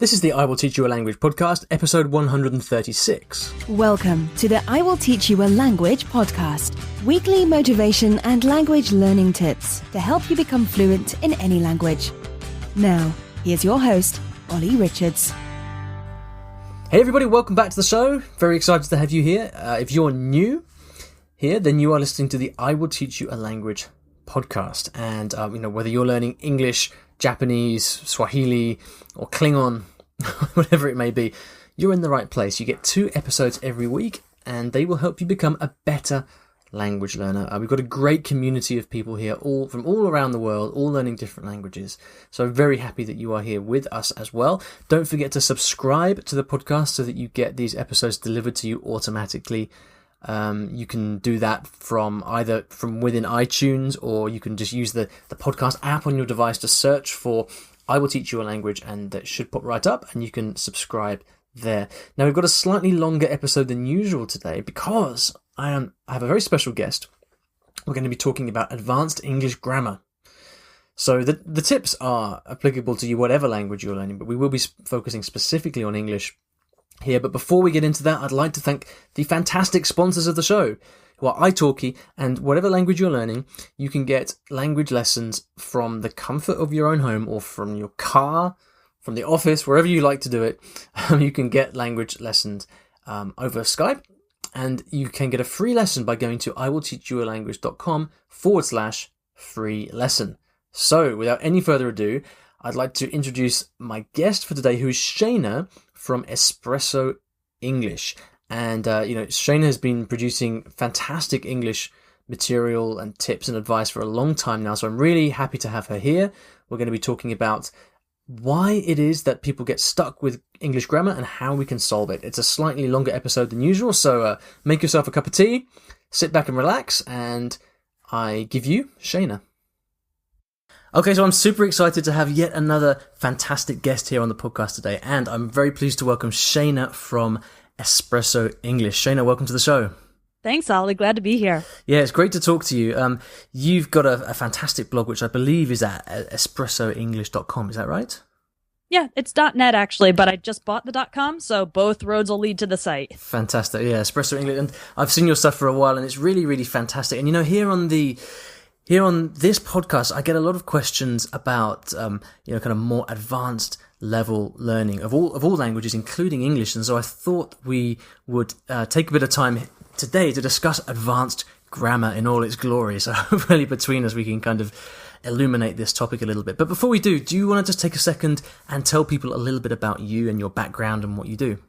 This is the I Will Teach You a Language podcast, episode 136. Welcome to the I Will Teach You a Language podcast. Weekly motivation and language learning tips to help you become fluent in any language. Now, here's your host, Ollie Richards. Hey everybody, welcome back to the show. Very excited to have you here. If you're new here, then you are listening to the I Will Teach You a Language podcast. And, whether you're learning English, Japanese, Swahili, or Klingon, whatever it may be, you're in the right place. You get 2 episodes every week, and they will help you become a better language learner. We've got a great community of people here, all from all around the world, all learning different languages. So I'm very happy that you are here with us as well. Don't forget to subscribe to the podcast so that you get these episodes delivered to you automatically. You can do that from either from within iTunes, or you can just use the podcast app on your device to search for I Will Teach You a Language, and that should pop right up and you can subscribe there. Now, we've got a slightly longer episode than usual today because I have a very special guest. We're going to be talking about advanced English grammar. So the tips are applicable to you whatever language you're learning, but we will be focusing specifically on English here. But before we get into that, I'd like to thank the fantastic sponsors of the show, who are iTalki, and whatever language you're learning, you can get language lessons from the comfort of your own home or from your car, from the office, wherever you like to do it. You can get language lessons over Skype, and you can get a free lesson by going to iwillteachyoualanguage.com/free lesson. So without any further ado, I'd like to introduce my guest for today, who is Shayna from Espresso English. And, Shayna has been producing fantastic English material and tips and advice for a long time now. So I'm really happy to have her here. We're going to be talking about why it is that people get stuck with English grammar and how we can solve it. It's a slightly longer episode than usual. So make yourself a cup of tea, sit back and relax, and I give you Shayna. Okay, so I'm super excited to have yet another fantastic guest here on the podcast today, and I'm very pleased to welcome Shayna from Espresso English. Shayna, welcome to the show. Thanks, Ollie. Glad to be here. Yeah, it's great to talk to you. You've got a fantastic blog, which I believe is at espressoenglish.com. Is that right? Yeah, it's .net actually, but I just bought the .com, so both roads will lead to the site. Fantastic. Yeah, Espresso English. And I've seen your stuff for a while, and it's really, really fantastic. And, here on this podcast, I get a lot of questions about, kind of more advanced level learning of all languages, including English. And so I thought we would take a bit of time today to discuss advanced grammar in all its glory. So hopefully between us we can kind of illuminate this topic a little bit. But before we do you want to just take a second and tell people a little bit about you and your background and what you do?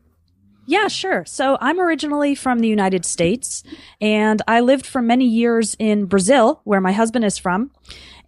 Yeah, sure. So I'm originally from the United States, and I lived for many years in Brazil, where my husband is from.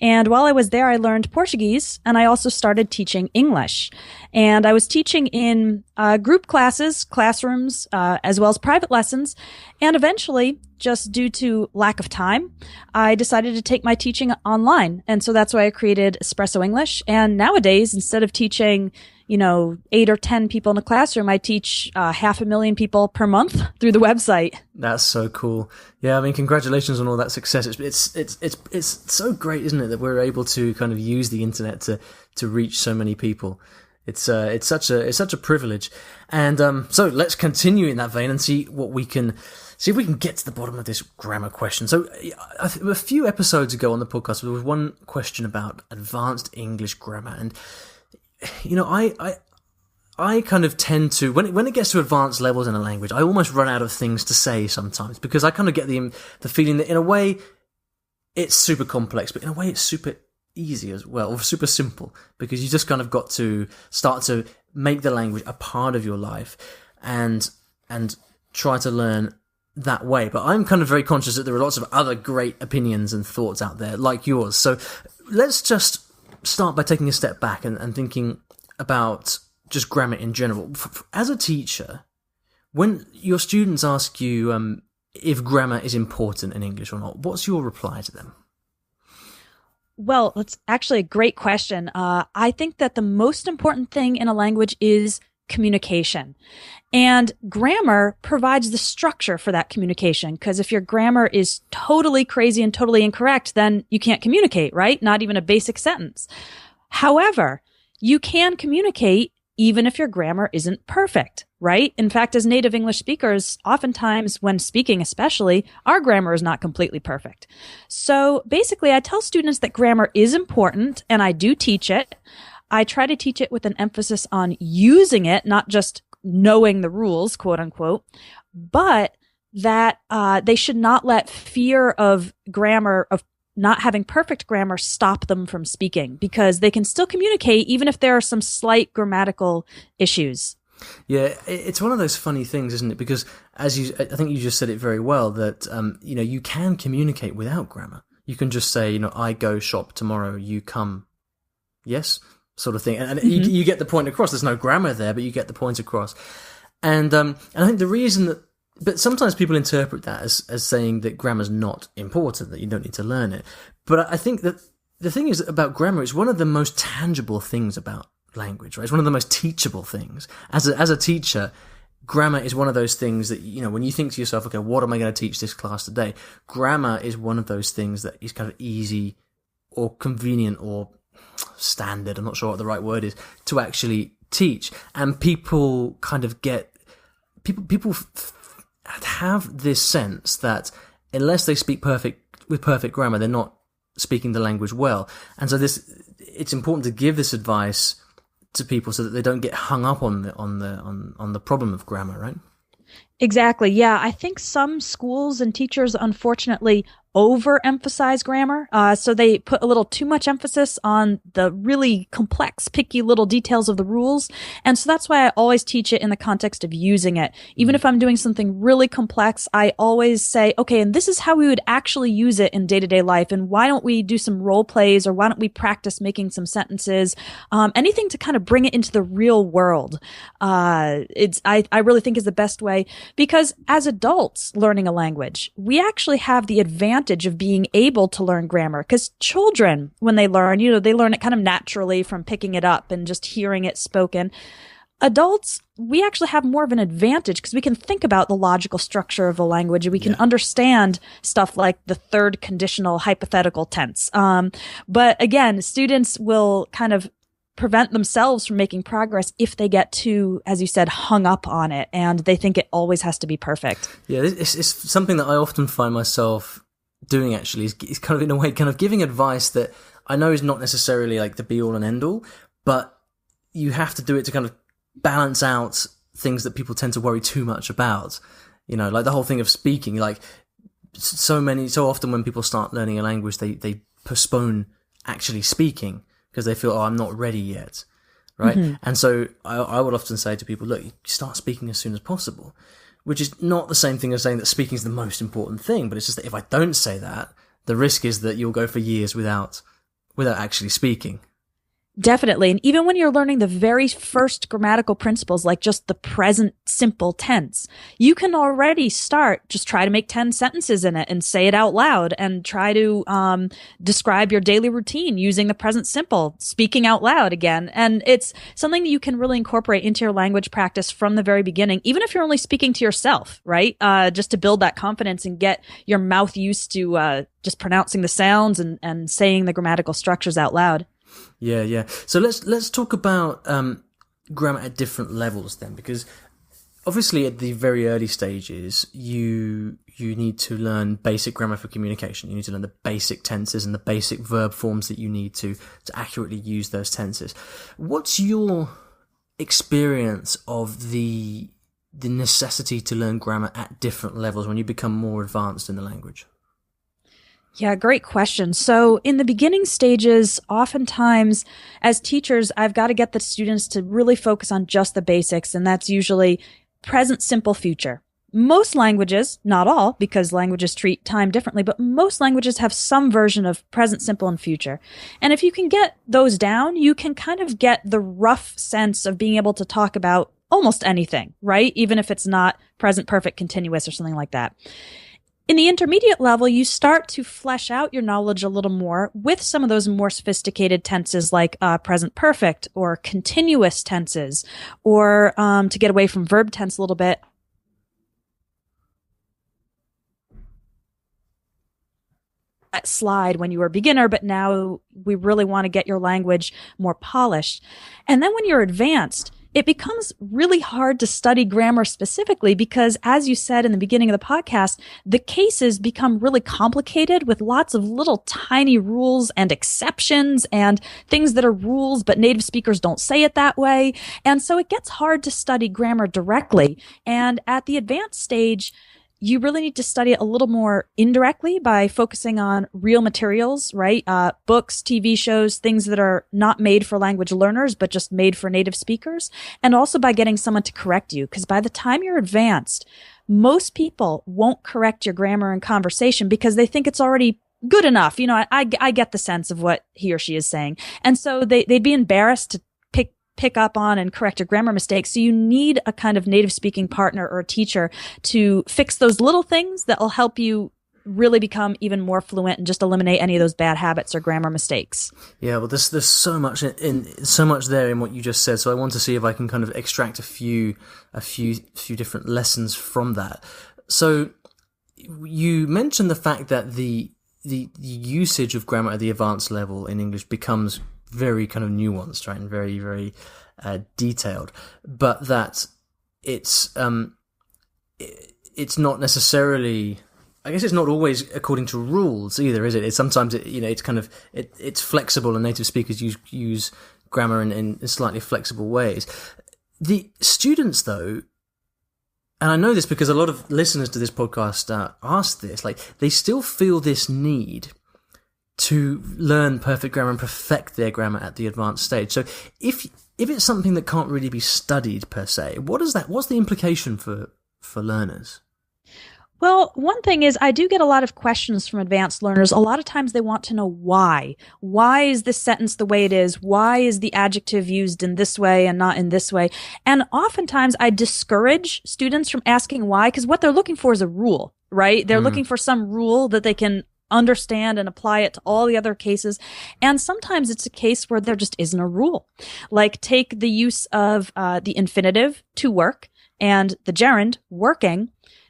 And while I was there, I learned Portuguese, and I also started teaching English. And I was teaching in group classes, classrooms, as well as private lessons. And eventually, just due to lack of time, I decided to take my teaching online. And so that's why I created Espresso English. And nowadays, instead of teaching 8 or 10 people in a classroom, I teach 500,000 people per month through the website. That's so cool. Yeah, I mean, congratulations on all that success. It's so great, isn't it, that we're able to kind of use the internet to reach so many people. It's such a privilege. And so let's continue in that vein and see if we can get to the bottom of this grammar question. So a few episodes ago on the podcast, there was one question about advanced English grammar, and I kind of tend to, when it gets to advanced levels in a language, I almost run out of things to say sometimes, because I kind of get the feeling that in a way it's super complex, but in a way it's super easy as well, or super simple, because you just kind of got to start to make the language a part of your life and try to learn that way. But I'm kind of very conscious that there are lots of other great opinions and thoughts out there like yours. So let's just start by taking a step back and thinking about just grammar in general. As a teacher, when your students ask you if grammar is important in English or not, what's your reply to them? Well, that's actually a great question. I think that the most important thing in a language is communication. And grammar provides the structure for that communication, because if your grammar is totally crazy and totally incorrect, then you can't communicate, right? Not even a basic sentence. However, you can communicate even if your grammar isn't perfect, right? In fact, as native English speakers, oftentimes when speaking especially, our grammar is not completely perfect. So basically, I tell students that grammar is important, and I do teach it. I try to teach it with an emphasis on using it, not just knowing the rules, quote unquote, but that they should not let fear of grammar, of not having perfect grammar, stop them from speaking, because they can still communicate even if there are some slight grammatical issues. Yeah, it's one of those funny things, isn't it? Because I think you just said it very well, that you can communicate without grammar. You can just say, I go shop tomorrow, you come, yes, sort of thing, and you get the point across. There's no grammar there, but you get the point across. And I think the reason that, but sometimes people interpret that as saying that grammar's not important, that you don't need to learn it. But I think that the thing is about grammar, it's one of the most tangible things about language, right? It's one of the most teachable things. As a teacher, grammar is one of those things that, when you think to yourself, okay, what am I going to teach this class today? Grammar is one of those things that is kind of easy or convenient or standard, I'm not sure what the right word is, to actually teach. And people kind of people have this sense that unless they speak with perfect grammar, they're not speaking the language well. And so it's important to give this advice to people so that they don't get hung up on the problem of grammar, right? Exactly. Yeah. I think some schools and teachers, unfortunately, overemphasize grammar. So they put a little too much emphasis on the really complex, picky little details of the rules. And so that's why I always teach it in the context of using it. Even if I'm doing something really complex, I always say, okay, and this is how we would actually use it in day-to-day life. And why don't we do some role plays, or why don't we practice making some sentences? Anything to kind of bring it into the real world. I really think is the best way, because as adults learning a language, we actually have the advantage of being able to learn grammar, because children, when they learn, they learn it kind of naturally from picking it up and just hearing it spoken. Adults, we actually have more of an advantage because we can think about the logical structure of a language, and we can understand stuff like the third conditional hypothetical tense. But again, students will kind of prevent themselves from making progress if they get too, as you said, hung up on it, and they think it always has to be perfect. Yeah, it's something that I often find myself doing, actually, is kind of, in a way, kind of giving advice that I know is not necessarily like the be all and end all, but you have to do it to kind of balance out things that people tend to worry too much about. Like the whole thing of speaking, like so often when people start learning a language, they postpone actually speaking because they feel, I'm not ready yet. Right. Mm-hmm. And so I would often say to people, look, you start speaking as soon as possible, which is not the same thing as saying that speaking is the most important thing. But it's just that if I don't say that, the risk is that you'll go for years without actually speaking. Definitely. And even when you're learning the very first grammatical principles, like just the present simple tense, you can already just try to make 10 sentences in it and say it out loud, and try to describe your daily routine using the present simple, speaking out loud again. And it's something that you can really incorporate into your language practice from the very beginning, even if you're only speaking to yourself, right? Just to build that confidence and get your mouth used to just pronouncing the sounds and saying the grammatical structures out loud. Yeah. So let's talk about grammar at different levels then, because obviously at the very early stages, you need to learn basic grammar for communication. You need to learn the basic tenses and the basic verb forms that you need to accurately use those tenses. What's your experience of the necessity to learn grammar at different levels when you become more advanced in the language? Yeah, great question. So in the beginning stages, oftentimes as teachers, I've got to get the students to really focus on just the basics, and that's usually present simple future. Most languages, not all, because languages treat time differently, but most languages have some version of present simple and future. And if you can get those down, you can kind of get the rough sense of being able to talk about almost anything, right? Even if it's not present perfect continuous or something like that. In the intermediate level, you start to flesh out your knowledge a little more with some of those more sophisticated tenses like present perfect or continuous tenses, or to get away from verb tense a little bit, that slide when you were a beginner, but now we really want to get your language more polished. And then when you're advanced, it becomes really hard to study grammar specifically because, as you said in the beginning of the podcast, the cases become really complicated with lots of little tiny rules and exceptions and things that are rules, but native speakers don't say it that way. And so it gets hard to study grammar directly. And at the advanced stage, you really need to study it a little more indirectly by focusing on real materials, right? Books, TV shows, things that are not made for language learners, but just made for native speakers. And also by getting someone to correct you. Because by the time you're advanced, most people won't correct your grammar and conversation because they think it's already good enough. You know, I get the sense of what he or she is saying. And so they'd be embarrassed to pick up on and correct your grammar mistakes. So you need a kind of native speaking partner or a teacher to fix those little things that will help you really become even more fluent and just eliminate any of those bad habits or grammar mistakes. Yeah, well, there's so much so much there in what you just said. So I want to see if I can kind of extract a few different lessons from that. So you mentioned the fact that the usage of grammar at the advanced level in English becomes very kind of nuanced, right, and very, very detailed, but that it's not necessarily, I guess it's not always according to rules either, is it? It's sometimes it's kind of it's flexible, and native speakers use grammar in slightly flexible ways. The students, though, and I know this because a lot of listeners to this podcast ask this, like they still feel this need to learn perfect grammar and perfect their grammar at the advanced stage. So if it's something that can't really be studied per se, what's the implication for learners? Well, one thing is I do get a lot of questions from advanced learners. A lot of times they want to know why. Why is this sentence the way it is? Why is the adjective used in this way and not in this way? And oftentimes I discourage students from asking why because what they're looking for is a rule, right? They're looking for some rule that they can understand and apply it to all the other cases. And sometimes it's a case where there just isn't a rule. Like take the use of the infinitive, to work, and the gerund, working.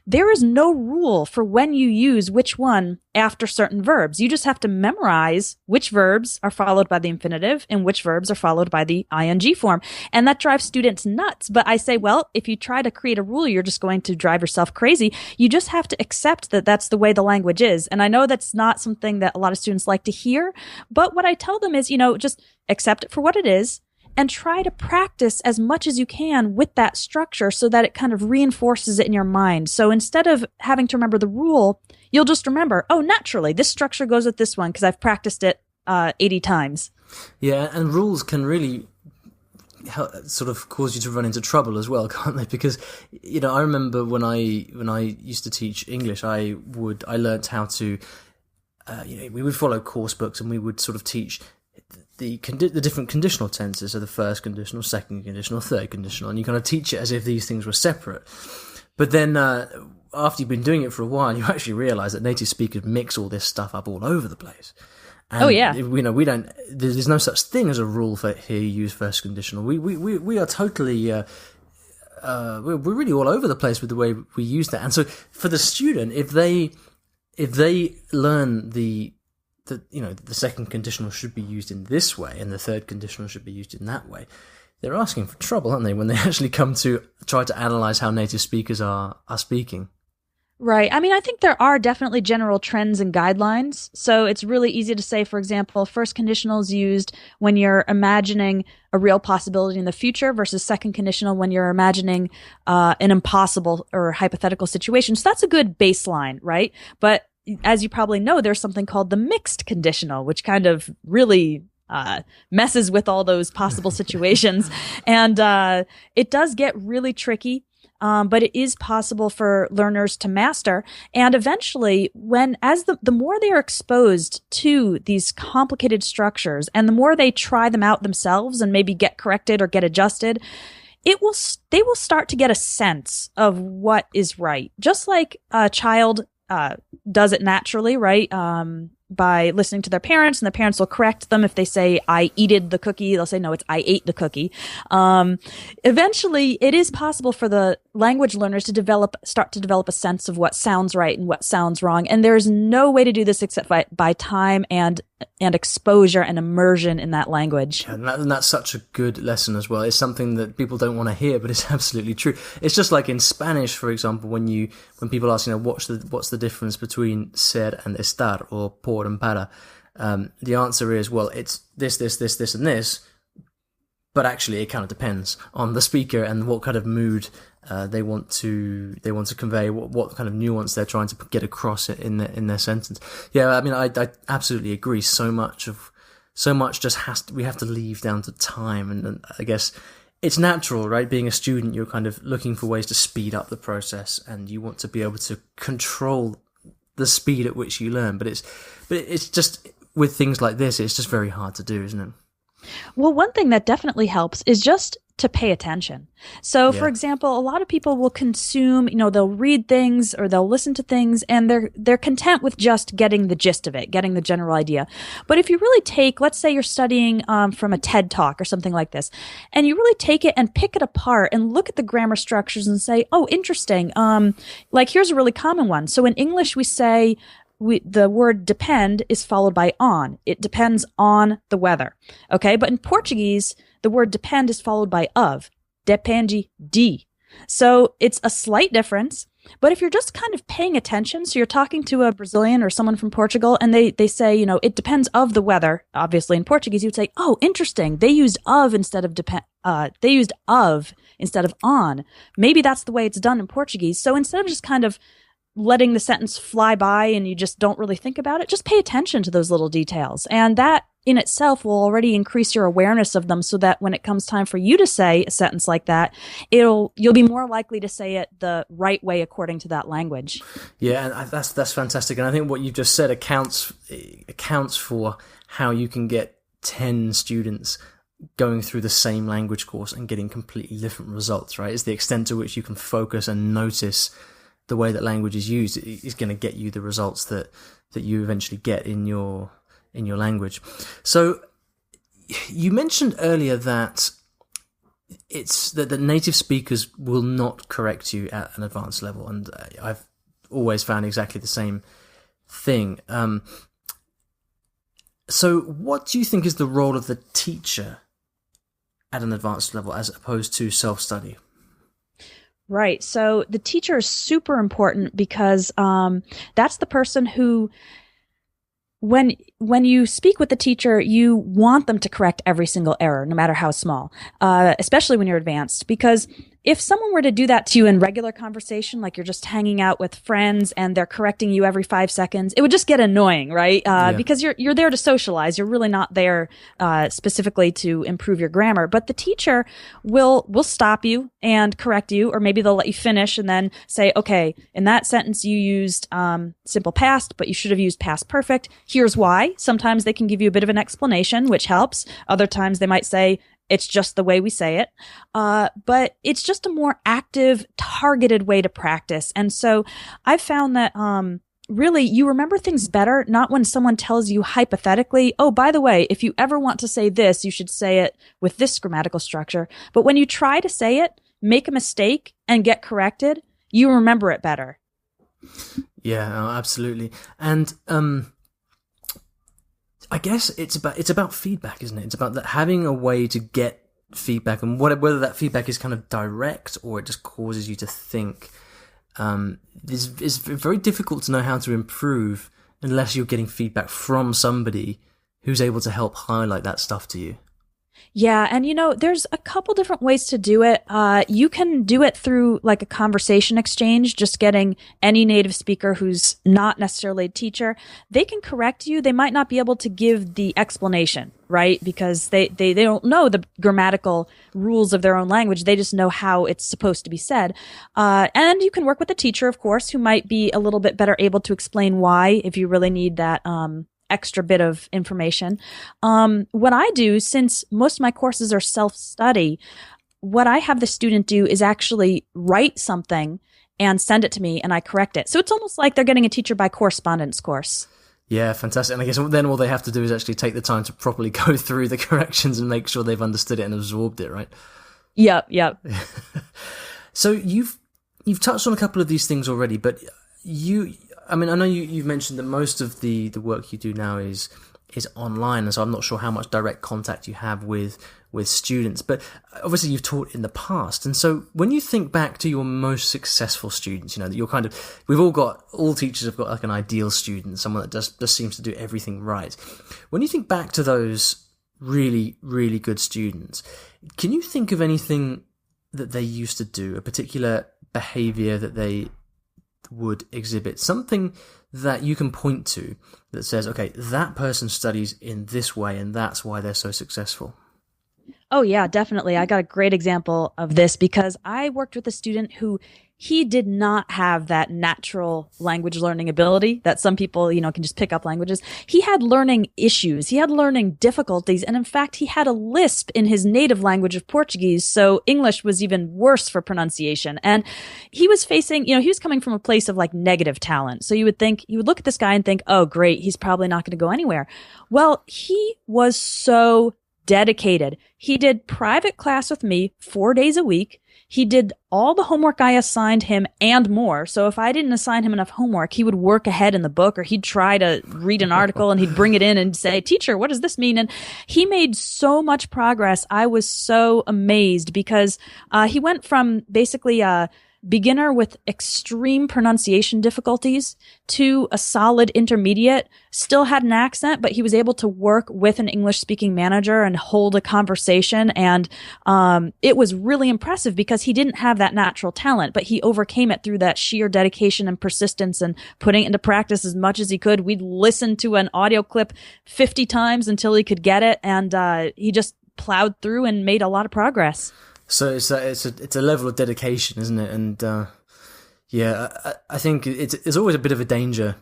There is no rule for when you use which one after certain verbs. You just have to memorize which verbs are followed by the infinitive and which verbs are followed by the ing form. And that drives students nuts. But I say, well, if you try to create a rule, you're just going to drive yourself crazy. You just have to accept that that's the way the language is. And I know that's not something that a lot of students like to hear. But what I tell them is, just accept it for what it is. And try to practice as much as you can with that structure so that it kind of reinforces it in your mind. So instead of having to remember the rule, you'll just remember, oh, naturally, this structure goes with this one because I've practiced it 80 times. Yeah, and rules can really sort of cause you to run into trouble as well, can't they? Because, I remember when I used to teach English, I learnt how to, we would follow course books and we would sort of teach the different conditional tenses, so the first conditional, second conditional, third conditional, and you kind of teach it as if these things were separate. But then after you've been doing it for a while, you actually realise that native speakers mix all this stuff up all over the place. And, oh yeah, we don't. There's no such thing as a rule for here. You use first conditional. We are totally. We're really all over the place with the way we use that. And so for the student, if they learn the second conditional should be used in this way and the third conditional should be used in that way, they're asking for trouble, aren't they, when they actually come to try to analyze how native speakers are speaking? Right. I mean, I think there are definitely general trends and guidelines. So it's really easy to say, for example, first conditional is used when you're imagining a real possibility in the future versus second conditional when you're imagining an impossible or hypothetical situation. So that's a good baseline, right? But as you probably know, there's something called the mixed conditional, which kind of really messes with all those possible situations. And it does get really tricky, but it is possible for learners to master. And eventually, the more they are exposed to these complicated structures and the more they try them out themselves and maybe get corrected or get adjusted, they will start to get a sense of what is right. Just like a child does it naturally, right? By listening to their parents, and the parents will correct them. If they say, I eated the cookie, they'll say, no, it's I ate the cookie. Eventually, it is possible for the language learners to start to develop a sense of what sounds right and what sounds wrong. And there's no way to do this except by time and and exposure and immersion in that language. And that's such a good lesson as well. It's something that people don't want to hear, but it's absolutely true. It's just like in Spanish, for example, when people ask, what's the difference between ser and estar, or por and para, the answer is, well, it's this, and this. But actually, it kind of depends on the speaker and what kind of mood they want to convey, what kind of nuance they're trying to get across it in their sentence. Yeah, I mean, I absolutely agree. So much just we have to leave down to time, and I guess it's natural, right? Being a student, you're kind of looking for ways to speed up the process, and you want to be able to control the speed at which you learn. But it's just with things like this, it's just very hard to do, isn't it? Well, one thing that definitely helps is just to pay attention. So, for example, a lot of people will consume, they'll read things or they'll listen to things, and they're content with just getting the gist of it, getting the general idea. But if you really take, let's say you're studying from a TED Talk or something like this, and you really take it and pick it apart and look at the grammar structures and say, oh, interesting. Like here's a really common one. So in English, we say, the word depend is followed by on. It depends on the weather. Okay. But in Portuguese, the word depend is followed by of. Depende de. So it's a slight difference. But if you're just kind of paying attention, so you're talking to a Brazilian or someone from Portugal, and they say, it depends of the weather. Obviously in Portuguese, you would say, oh, interesting. They used of instead of they used of instead of on. Maybe that's the way it's done in Portuguese. So instead of just kind of letting the sentence fly by and you just don't really think about it, just pay attention to those little details. And that in itself will already increase your awareness of them, so that when it comes time for you to say a sentence like that, you'll be more likely to say it the right way according to that language. Yeah, and that's fantastic. And I think what you just said accounts for how you can get 10 students going through the same language course and getting completely different results, right? It's the extent to which you can focus and notice the way that language is used is going to get you the results that you eventually get in your language. So you mentioned earlier that it's that the native speakers will not correct you at an advanced level, and I've always found exactly the same thing. So what do you think is the role of the teacher at an advanced level as opposed to self-study? Right. So the teacher is super important because that's the person who, when you speak with the teacher, you want them to correct every single error, no matter how small, especially when you're advanced. Because if someone were to do that to you in regular conversation, like you're just hanging out with friends and they're correcting you every 5 seconds, it would just get annoying, right? Because you're there to socialize. You're really not there specifically to improve your grammar. But the teacher will stop you and correct you, or maybe they'll let you finish and then say, okay, in that sentence you used simple past, but you should have used past perfect. Here's why. Sometimes they can give you a bit of an explanation, which helps. Other times they might say, it's just the way we say it. But it's just a more active, targeted way to practice. And so I've found that really you remember things better, not when someone tells you hypothetically, oh, by the way, if you ever want to say this, you should say it with this grammatical structure. But when you try to say it, make a mistake, and get corrected, you remember it better. Yeah, absolutely. And I guess it's about feedback, isn't it? It's about having a way to get feedback, and whether that feedback is kind of direct or it just causes you to think. It's very difficult to know how to improve unless you're getting feedback from somebody who's able to help highlight that stuff to you. Yeah. And there's a couple different ways to do it. You can do it through like a conversation exchange, just getting any native speaker who's not necessarily a teacher. They can correct you. They might not be able to give the explanation, right? Because they don't know the grammatical rules of their own language. They just know how it's supposed to be said. And you can work with a teacher, of course, who might be a little bit better able to explain why, if you really need that, extra bit of information. What I do, since most of my courses are self-study, what I have the student do is actually write something and send it to me, and I correct it. So it's almost like they're getting a teacher by correspondence course. Yeah, fantastic. And I guess then all they have to do is actually take the time to properly go through the corrections and make sure they've understood it and absorbed it, right? Yep. So you've touched on a couple of these things already, but I know you've mentioned that most of the work you do now is is online, and so I'm not sure how much direct contact you have with students. But obviously you've taught in the past, and so when you think back to your most successful students, that you're all teachers have got like an ideal student, someone that just seems to do everything right. When you think back to those really, really good students, can you think of anything that they used to do, a particular behavior that they would exhibit, something that you can point to that says, okay, that person studies in this way and that's why they're so successful? Oh, yeah, definitely. I got a great example of this because I worked with a student who he did not have that natural language learning ability that some people, can just pick up languages. He had learning issues. He had learning difficulties. And in fact, he had a lisp in his native language of Portuguese. So English was even worse for pronunciation. And he was facing, he was coming from a place of like negative talent. So you would look at this guy and think, oh, great, he's probably not going to go anywhere. Well, he was so dedicated. He did private class with me 4 days a week. He did all the homework I assigned him and more. So if I didn't assign him enough homework, he would work ahead in the book, or he'd try to read an article and he'd bring it in and say, teacher, what does this mean? And he made so much progress. I was so amazed because he went from basically a beginner with extreme pronunciation difficulties to a solid intermediate, still had an accent, but he was able to work with an English speaking manager and hold a conversation. And it was really impressive because he didn't have that natural talent, but he overcame it through that sheer dedication and persistence and putting it into practice as much as he could. We'd listen to an audio clip 50 times until he could get it. And he just plowed through and made a lot of progress. So it's a level of dedication, isn't it? And I think it's always a bit of a danger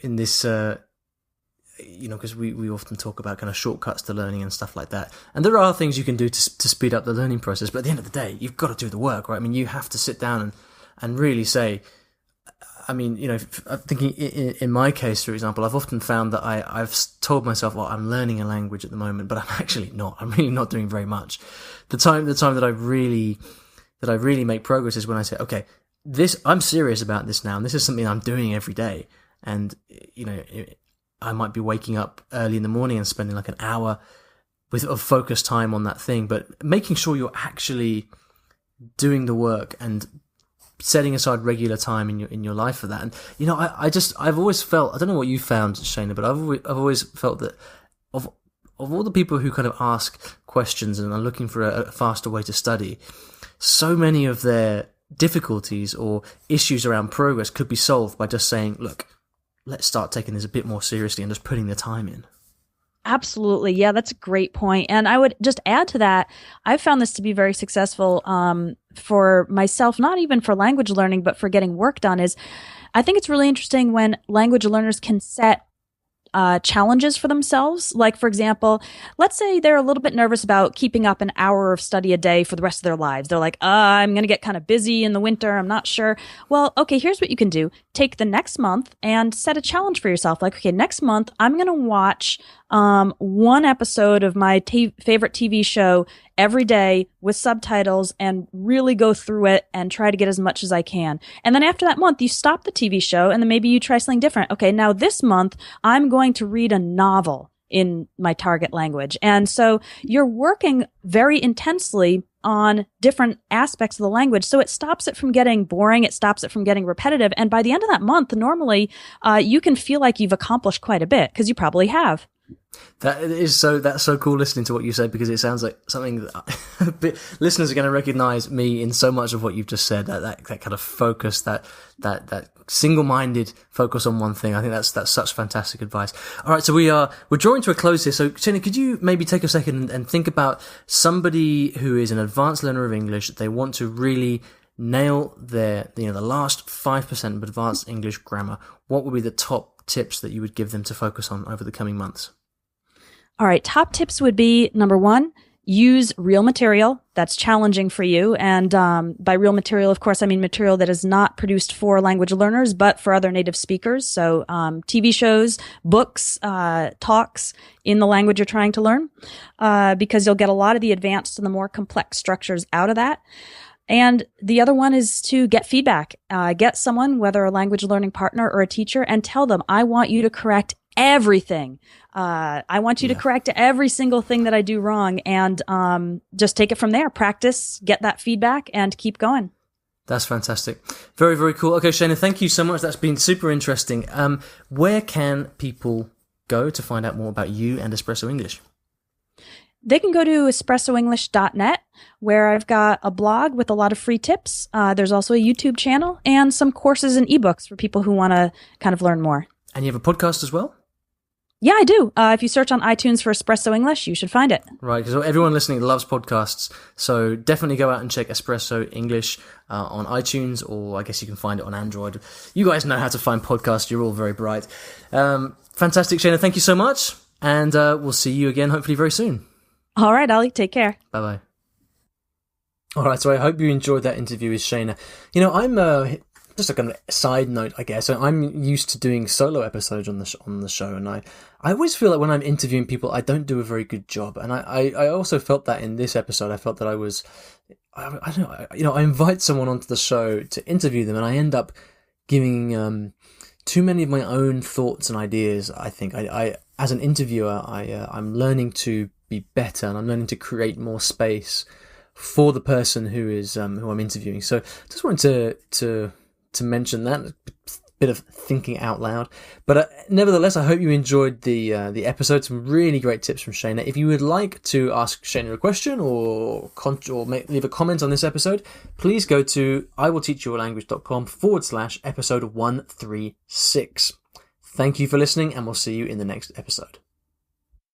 in this, because we often talk about kind of shortcuts to learning and stuff like that. And there are things you can do to speed up the learning process, but at the end of the day, you've got to do the work, right? I mean, you have to sit down and really say, I'm thinking in my case, for example, I've often found that I've told myself, well, I'm learning a language at the moment, but I'm actually not. I'm really not doing very much. The time that I really make progress is when I say, okay, I'm serious about this now, and this is something I'm doing every day. And, I might be waking up early in the morning and spending like an hour of focused time on that thing, but making sure you're actually doing the work and setting aside regular time in your life for that. And I've always felt, I don't know what you found, Shayna, but I've always felt that of all the people who kind of ask questions and are looking for a faster way to study, so many of their difficulties or issues around progress could be solved by just saying, look, let's start taking this a bit more seriously and just putting the time in. Absolutely. Yeah, that's a great point. And I would just add to that, I've found this to be very successful for myself, not even for language learning, but for getting work done. Is I think it's really interesting when language learners can set challenges for themselves. Like, for example, let's say they're a little bit nervous about keeping up an hour of study a day for the rest of their lives. They're like, I'm going to get kind of busy in the winter. I'm not sure. Well, okay, here's what you can do. Take the next month and set a challenge for yourself. Like, okay, next month, I'm going to watch one episode of my favorite TV show every day with subtitles and really go through it and try to get as much as I can. And then after that month, you stop the TV show and then maybe you try something different. Okay, now this month, I'm going to read a novel in my target language. And so you're working very intensely on different aspects of the language. So it stops it from getting boring. It stops it from getting repetitive. And by the end of that month, normally, you can feel like you've accomplished quite a bit because you probably have. That's so cool listening to what you said, because it sounds like something that listeners are going to recognize me in so much of what you've just said, that kind of focus, that single-minded focus on one thing. I think that's such fantastic advice. All right. So we're drawing to a close here. So Shayna, could you maybe take a second and think about somebody who is an advanced learner of English? They want to really nail the last 5% of advanced English grammar. What would be the top tips that you would give them to focus on over the coming months? All right. Top tips would be, number one, use real material that's challenging for you. And by real material, of course, I mean material that is not produced for language learners, but for other native speakers. So TV shows, books, talks in the language you're trying to learn, because you'll get a lot of the advanced and the more complex structures out of that. And the other one is to get feedback. Get someone, whether a language learning partner or a teacher, and tell them, I want you to correct everything. I want you to correct every single thing that I do wrong, and just take it from there. Practice, get that feedback, and keep going. That's fantastic. Very, very cool. Okay, Shayna, thank you so much. That's been super interesting. Where can people go to find out more about you and Espresso English? They can go to espressoenglish.net, where I've got a blog with a lot of free tips. There's also a YouTube channel and some courses and ebooks for people who want to kind of learn more. And you have a podcast as well? Yeah, I do. If you search on iTunes for Espresso English, you should find it. Right, because everyone listening loves podcasts, so definitely go out and check Espresso English on iTunes, or I guess you can find it on Android. You guys know how to find podcasts. You're all very bright. Fantastic, Shayna. Thank you so much, and we'll see you again hopefully very soon. All right, Ollie. Take care. Bye-bye. All right, so I hope you enjoyed that interview with Shayna. You know, I'm just a kind of side note, I guess. I'm used to doing solo episodes on the show, and I always feel like when I'm interviewing people, I don't do a very good job. And I also felt that in this episode. I felt that I don't know, you know, I invite someone onto the show to interview them, and I end up giving too many of my own thoughts and ideas. I think I as an interviewer, I'm learning to be better, and I'm learning to create more space for the person who I'm interviewing. So just wanted to mention that, a bit of thinking out loud. But nevertheless, I hope you enjoyed the episode. Some really great tips from Shayna. If you would like to ask Shayna a question or leave a comment on this episode, please go to iwillteachyoualanguage.com/episode 136. Thank you for listening, and we'll see you in the next episode.